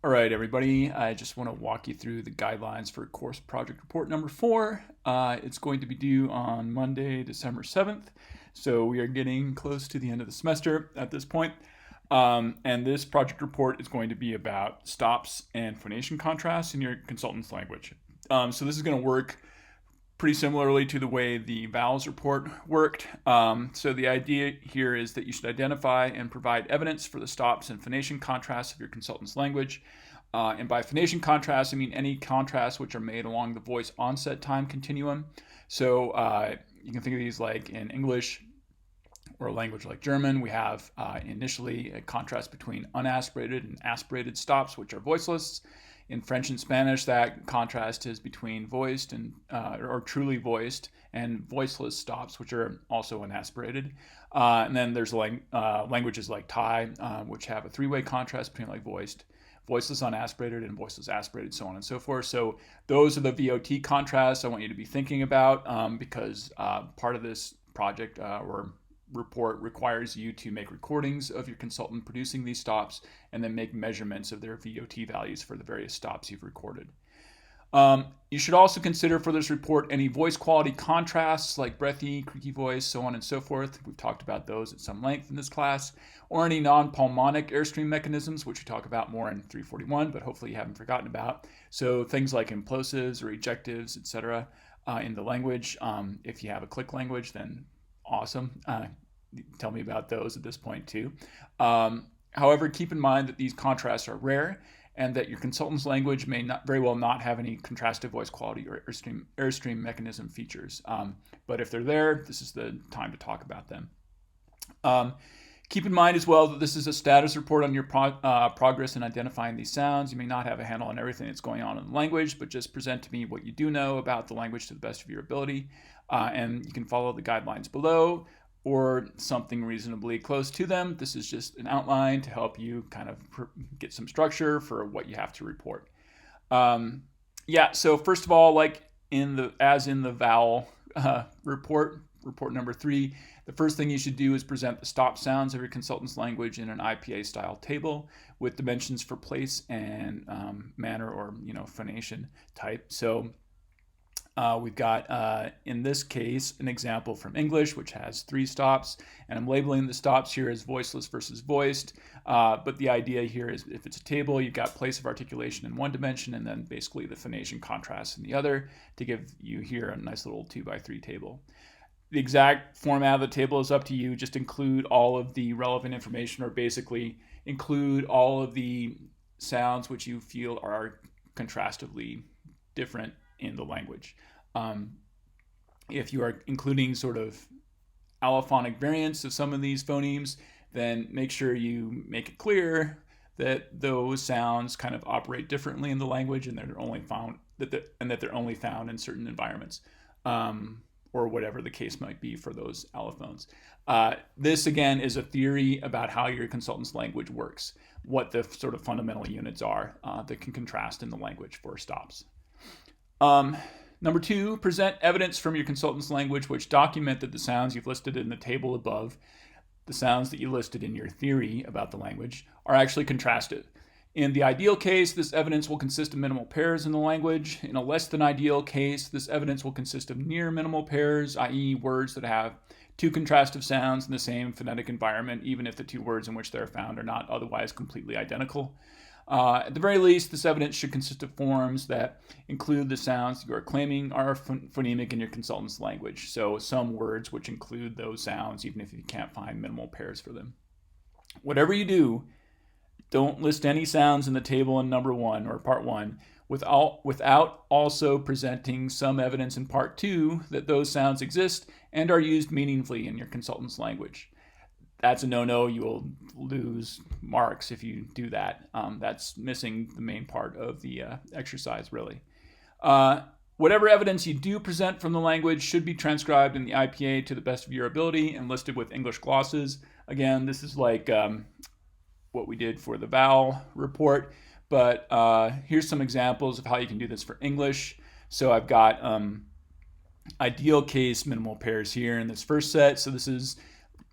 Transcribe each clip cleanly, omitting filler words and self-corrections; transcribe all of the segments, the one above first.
All right, everybody, I just want to walk you through the guidelines for course project report number 4. It's going to be due on Monday, December 7th. So we are getting close to the end of the semester at this point. And this project report is going to be about stops and phonation contrasts in your consultant's language. So this is going to work pretty similarly to the way the vowels report worked. So the idea here is that you should identify and provide evidence for the stops and phonation contrasts of your consultant's language. And by phonation contrasts, I mean any contrasts which are made along the voice onset time continuum. So you can think of these like in English or a language like German, we have initially a contrast between unaspirated and aspirated stops, which are voiceless. In French and Spanish, that contrast is between voiced and or truly voiced and voiceless stops, which are also unaspirated. And then there's languages like Thai, which have a three-way contrast between like voiced, voiceless unaspirated, and voiceless aspirated, so on and so forth. So those are the VOT contrasts I want you to be thinking about because part of this project or report requires you to make recordings of your consultant producing these stops and then make measurements of their VOT values for the various stops you've recorded. You should also consider for this report any voice quality contrasts like breathy, creaky voice, so on and so forth. We've talked about those at some length in this class, or any non-pulmonic airstream mechanisms, which we talk about more in 341, but hopefully you haven't forgotten about. So things like implosives or ejectives, etc. In the language. If you have a click language, then awesome. Tell me about those at this point too. However, keep in mind that these contrasts are rare and that your consultant's language may not very well not have any contrastive voice quality or airstream mechanism features. But if they're there, this is the time to talk about them. Keep in mind as well that this is a status report on your progress in identifying these sounds. You may not have a handle on everything that's going on in the language, but just present to me what you do know about the language to the best of your ability. And you can follow the guidelines below or something reasonably close to them. This is just an outline to help you kind of get some structure for what you have to report. So first of all, like in the vowel report number 3, the first thing you should do is present the stop sounds of your consultant's language in an IPA style table with dimensions for place and manner or phonation type. So we've got, in this case, an example from English, which has 3 stops, and I'm labeling the stops here as voiceless versus voiced, but the idea here is if it's a table, you've got place of articulation in one dimension, and then basically the phonation contrast in the other to give you here a nice little 2x3 table. The exact format of the table is up to you. Just include all of the relevant information, or basically include all of the sounds which you feel are contrastively different in the language. If you are including sort of allophonic variants of some of these phonemes, then make sure you make it clear that those sounds kind of operate differently in the language and they're only found that they're only found in certain environments, or whatever the case might be for those allophones. This again is a theory about how your consultant's language works, what the sort of fundamental units are that can contrast in the language for stops. Number 2, present evidence from your consultant's language which document that the sounds you've listed in the table above, the sounds that you listed in your theory about the language, are actually contrastive. In the ideal case, this evidence will consist of minimal pairs in the language. In a less than ideal case, this evidence will consist of near minimal pairs, i.e. words that have 2 contrastive sounds in the same phonetic environment, even if the 2 words in which they're found are not otherwise completely identical. At the very least, this evidence should consist of forms that include the sounds you are claiming are phonemic in your consultant's language. So some words which include those sounds, even if you can't find minimal pairs for them. Whatever you do, don't list any sounds in the table in number 1 or part 1 without also presenting some evidence in part 2 that those sounds exist and are used meaningfully in your consultant's language. That's a no-no. You will lose marks if you do that. That's missing the main part of the exercise, really. Whatever evidence you do present from the language should be transcribed in the IPA to the best of your ability and listed with English glosses. Again, this is like what we did for the vowel report, but here's some examples of how you can do this for English. So I've got ideal case minimal pairs here in this first set. So this is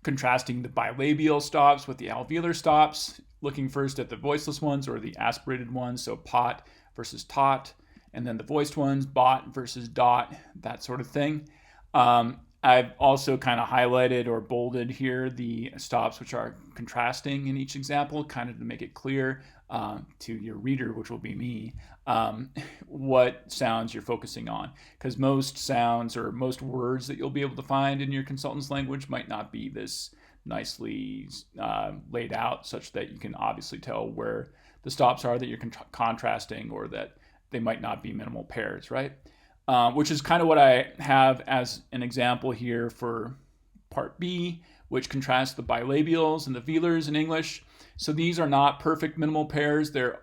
contrasting the bilabial stops with the alveolar stops, looking first at the voiceless ones or the aspirated ones, so pot versus tot, and then the voiced ones, bot versus dot, that sort of thing. I've also kind of highlighted or bolded here the stops which are contrasting in each example, kind of to make it clear to your reader, which will be me, what sounds you're focusing on. Because most sounds or most words that you'll be able to find in your consultant's language might not be this nicely laid out, such that you can obviously tell where the stops are that you're contrasting, or that they might not be minimal pairs, right? Which is kind of what I have as an example here for part B, which contrasts the bilabials and the velars in English. So these are not perfect minimal pairs. They're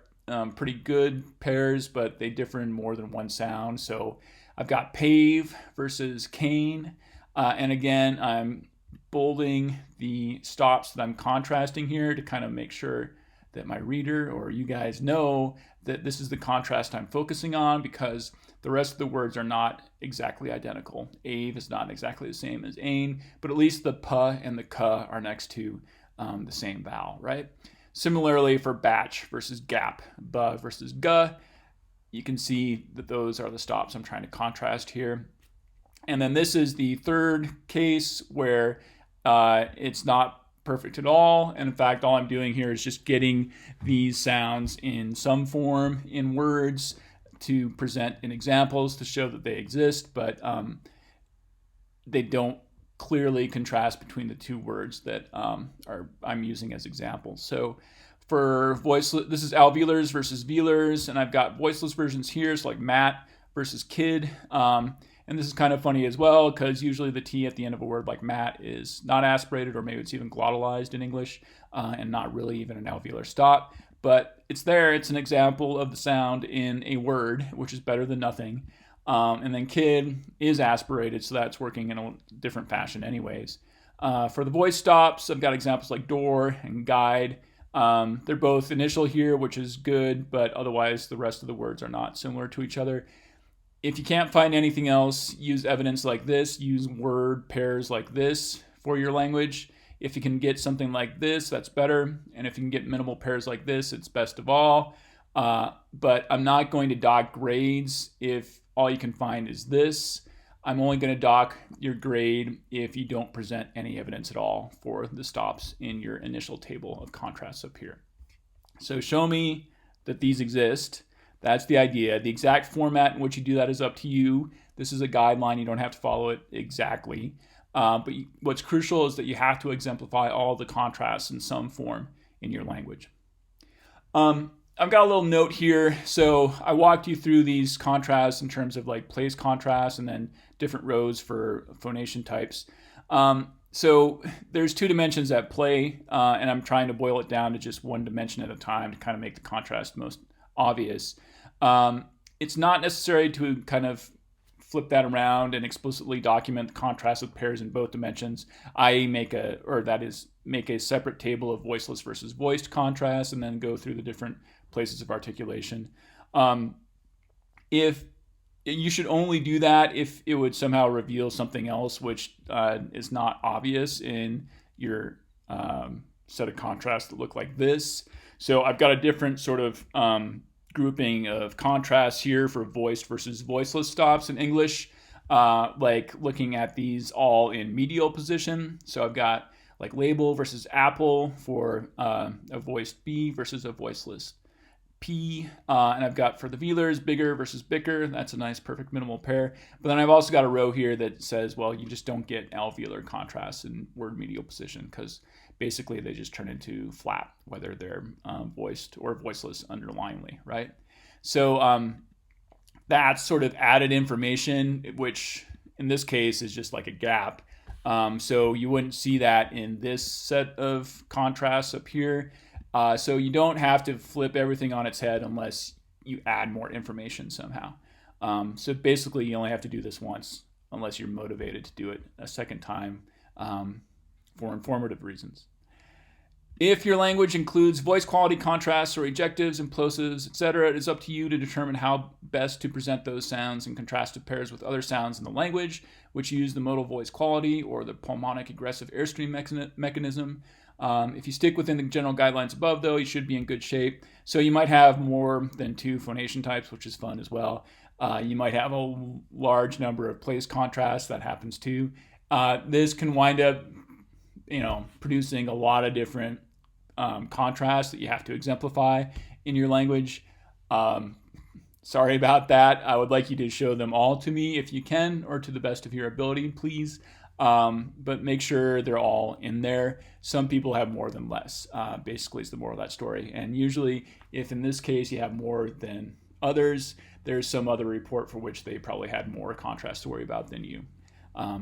pretty good pairs, but they differ in more than one sound. So I've got pave versus cane. And again, I'm bolding the stops that I'm contrasting here to kind of make sure that my reader or you guys know that this is the contrast I'm focusing on, because the rest of the words are not exactly identical. Ave is not exactly the same as ain, but at least the p and the k are next to the same vowel, right? Similarly for batch versus gap, b versus g, you can see that those are the stops I'm trying to contrast here. And then this is the third case where it's not perfect at all. And in fact, all I'm doing here is just getting these sounds in some form in words to present in examples to show that they exist, but they don't clearly contrast between the two words that I'm using as examples. So for voiceless, this is alveolars versus velars, and I've got voiceless versions here, so like mat versus kid. And this is kind of funny as well, because usually the T at the end of a word like mat is not aspirated, or maybe it's even glottalized in English, and not really even an alveolar stop. But it's there. It's an example of the sound in a word, which is better than nothing. And then kid is aspirated, so that's working in a different fashion anyways. For the voice stops, I've got examples like door and guide. They're both initial here, which is good, but otherwise the rest of the words are not similar to each other. If you can't find anything else, use evidence like this. Use word pairs like this for your language. If you can get something like this, that's better. And if you can get minimal pairs like this, it's best of all. But I'm not going to dock grades if all you can find is this. I'm only going to dock your grade if you don't present any evidence at all for the stops in your initial table of contrasts up here. So show me that these exist. That's the idea. The exact format in which you do that is up to you. This is a guideline. You don't have to follow it exactly. But what's crucial is that you have to exemplify all the contrasts in some form in your language. I've got a little note here. So I walked you through these contrasts in terms of like place contrast and then different rows for phonation types. So there's two dimensions at play, and I'm trying to boil it down to just one dimension at a time to kind of make the contrast most obvious. It's not necessary to kind of flip that around and explicitly document the contrast with pairs in both dimensions. I make a separate table of voiceless versus voiced contrast and then go through the different places of articulation. If you should only do that if it would somehow reveal something else which is not obvious in your set of contrasts that look like this. So I've got a different sort of grouping of contrasts here for voiced versus voiceless stops in English, like looking at these all in medial position. So I've got like label versus apple for a voiced B versus a voiceless P, and I've got for the velars bigger versus bicker. That's a nice perfect minimal pair. But then I've also got a row here that says, well, you just don't get alveolar contrast in word medial position because basically they just turn into flat, whether they're voiced or voiceless underlyingly, right? So that's sort of added information, which in this case is just like a gap. So you wouldn't see that in this set of contrasts up here. So you don't have to flip everything on its head unless you add more information somehow. So basically you only have to do this once unless you're motivated to do it a second time for informative reasons. If your language includes voice quality contrasts or ejectives and plosives, etc., it is up to you to determine how best to present those sounds in contrastive pairs with other sounds in the language, which use the modal voice quality or the pulmonic aggressive airstream mechanism. If you stick within the general guidelines above, though, you should be in good shape. So you might have more than 2 phonation types, which is fun as well. You might have a large number of place contrasts. That happens too. This can wind up, producing a lot of different contrasts that you have to exemplify in your language. Sorry about that. I would like you to show them all to me if you can, or to the best of your ability, please. But make sure they're all in there. Some people have more than less, basically is the moral of that story. And usually, if in this case you have more than others, there's some other report for which they probably had more contrast to worry about than you.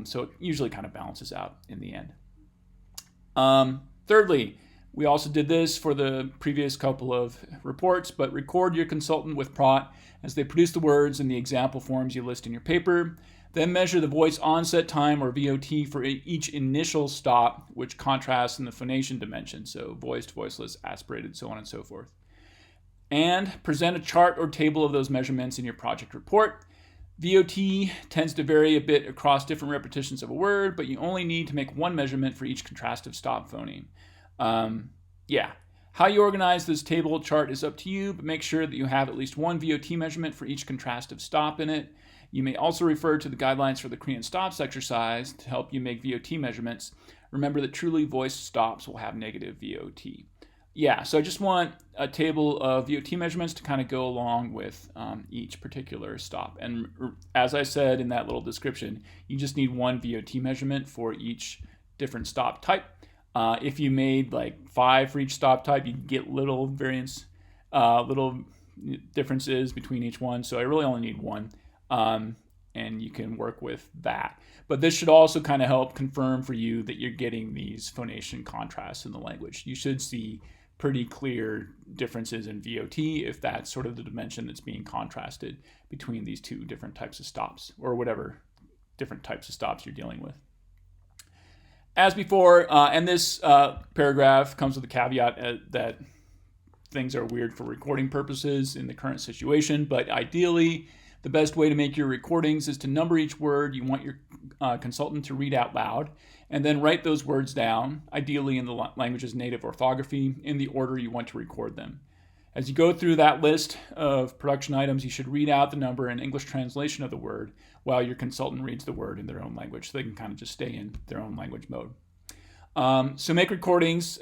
So it usually kind of balances out in the end. Thirdly, we also did this for the previous couple of reports, but record your consultant with PROT as they produce the words in the example forms you list in your paper. Then measure the voice onset time, or VOT, for each initial stop, which contrasts in the phonation dimension, so voiced, voiceless, aspirated, so on and so forth. And present a chart or table of those measurements in your project report. VOT tends to vary a bit across different repetitions of a word, but you only need to make one measurement for each contrastive stop phoneme. How you organize this table chart is up to you, but make sure that you have at least one VOT measurement for each contrastive stop in it. You may also refer to the guidelines for the Korean stops exercise to help you make VOT measurements. Remember that truly voiced stops will have negative VOT. So I just want a table of VOT measurements to kind of go along with each particular stop. And as I said in that little description, you just need one VOT measurement for each different stop type. If you made like 5 for each stop type, you get little variance, little differences between each one. So I really only need one, and you can work with that. But this should also kind of help confirm for you that you're getting these phonation contrasts in the language. You should see pretty clear differences in VOT if that's sort of the dimension that's being contrasted between these 2 different types of stops, or whatever different types of stops you're dealing with. As before, and this paragraph comes with a caveat that things are weird for recording purposes in the current situation, but ideally, the best way to make your recordings is to number each word you want your consultant to read out loud, and then write those words down, ideally in the language's native orthography, in the order you want to record them. As you go through that list of production items, you should read out the number and English translation of the word while your consultant reads the word in their own language, so they can kind of just stay in their own language mode. So make recordings.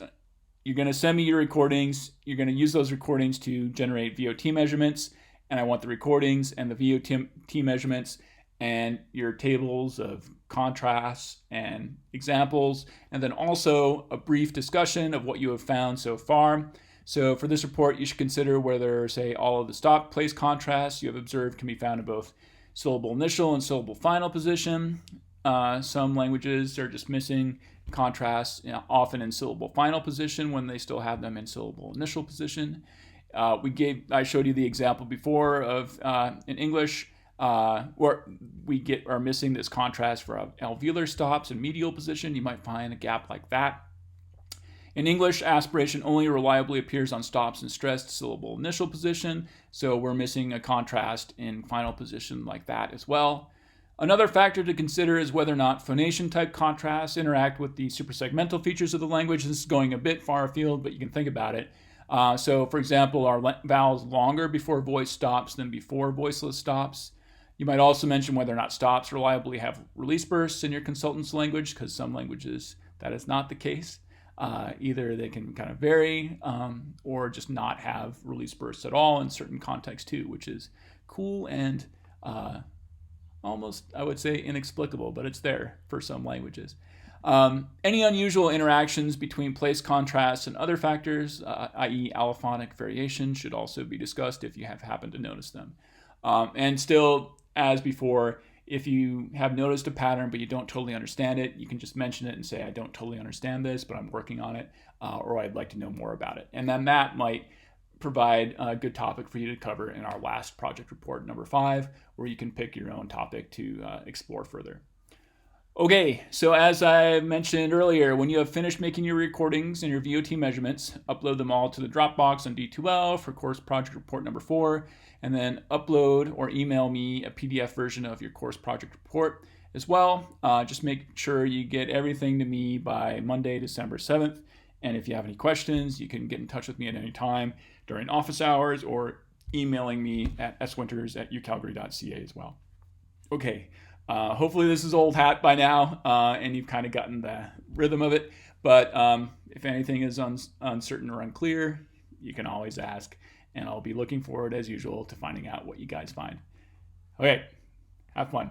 You're going to send me your recordings. You're going to use those recordings to generate VOT measurements, and I want the recordings and the VOT measurements and your tables of contrasts and examples, and then also a brief discussion of what you have found so far. So for this report, you should consider whether, say, all of the stop place contrasts you have observed can be found in both syllable initial and syllable final position. Some languages are just missing contrasts, often in syllable final position when they still have them in syllable initial position. I showed you the example before of in English, where we are missing this contrast for alveolar stops in medial position. You might find a gap like that. In English, aspiration only reliably appears on stops in stressed syllable initial position, so we're missing a contrast in final position like that as well. Another factor to consider is whether or not phonation type contrasts interact with the suprasegmental features of the language. This is going a bit far afield, but you can think about it. So, for example, are vowels longer before voice stops than before voiceless stops? You might also mention whether or not stops reliably have release bursts in your consultant's language, because some languages that is not the case. Either they can kind of vary or just not have release bursts at all in certain contexts too, which is cool and almost, I would say, inexplicable, but it's there for some languages. Any unusual interactions between place contrasts and other factors, i.e. allophonic variation, should also be discussed if you have happened to notice them. And still, as before, if you have noticed a pattern but you don't totally understand it, you can just mention it and say, I don't totally understand this, but I'm working on it, or I'd like to know more about it. And then that might provide a good topic for you to cover in our last project report, number 5, where you can pick your own topic to explore further. Okay, so as I mentioned earlier, when you have finished making your recordings and your VOT measurements, upload them all to the Dropbox on D2L for course project report number 4, and then upload or email me a PDF version of your course project report as well. Just make sure you get everything to me by Monday, December 7th. And if you have any questions, you can get in touch with me at any time during office hours or emailing me at swinters@ucalgary.ca as well. Okay, hopefully this is old hat by now, and you've kind of gotten the rhythm of it. But if anything is uncertain or unclear, you can always ask, and I'll be looking forward, as usual, to finding out what you guys find. Okay, have fun.